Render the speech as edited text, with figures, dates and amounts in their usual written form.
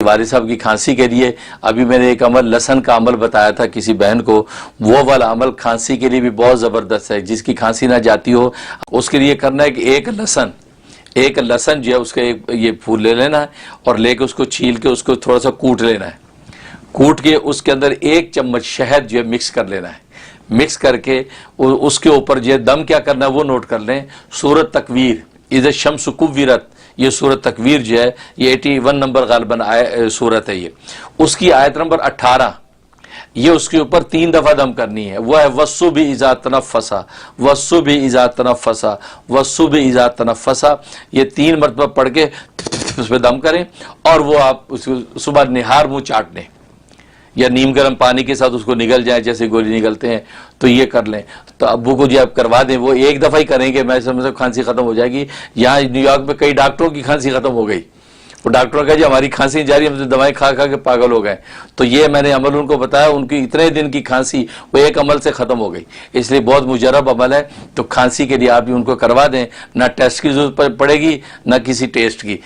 والد صاحب کی کھانسی کے لیے ابھی میں نے ایک عمل لہسن کا عمل بتایا تھا کسی بہن کو، وہ والا عمل کھانسی کے لیے بھی بہت زبردست ہے. جس کی کھانسی نہ جاتی ہو اس کے لیے کرنا ہے کہ ایک لہسن جو ہے اس کا یہ پھول لے لینا ہے اور لے کے اس کو چھیل کے اس کو تھوڑا سا کوٹ لینا ہے. کوٹ کے اس کے اندر 1 چمچ شہد جو ہے مکس کر لینا ہے. مکس کر کے اس کے اوپر جو ہے دم کیا کرنا ہے وہ نوٹ کر لیں. سورۃ تکویر، اذا الشمس کوورت، یہ سورۃ تکویر جو ہے یہ 81 نمبر غالباً سورت ہے. یہ اس کی آیت نمبر 18، یہ اس کے اوپر 3 دفعہ دم کرنی ہے. وہ ہے والصبح اذا تنفسا، والصبح اذا تنفسا، والصبح اذا تنفسا. یہ 3 مرتبہ پڑھ کے اس پہ دم کریں اور وہ آپ اس کو صبح نہار منہ چاٹ لیں یا نیم گرم پانی کے ساتھ اس کو نگل جائیں جیسے گولی نگلتے ہیں. تو یہ کر لیں. تو ابو کو جو آپ کروا دیں وہ 1 دفعہ ہی کریں گے، میں سمجھتا ہوں کھانسی ختم ہو جائے گی. یہاں نیو یارک میں کئی ڈاکٹروں کی کھانسی ختم ہو گئی. وہ ڈاکٹروں کا جی ہماری کھانسی جاری، ہم تو دوائیں کھا کھا کے پاگل ہو گئے. تو یہ میں نے عمل ان کو بتایا، ان کی اتنے دن کی کھانسی وہ ایک عمل سے ختم ہو گئی. اس لیے بہت مجرب عمل ہے. تو کھانسی کے لیے آپ بھی ان کو کروا دیں، نہ ٹیسٹ کی ضرورت پڑے گی نہ کسی ٹیسٹ کی.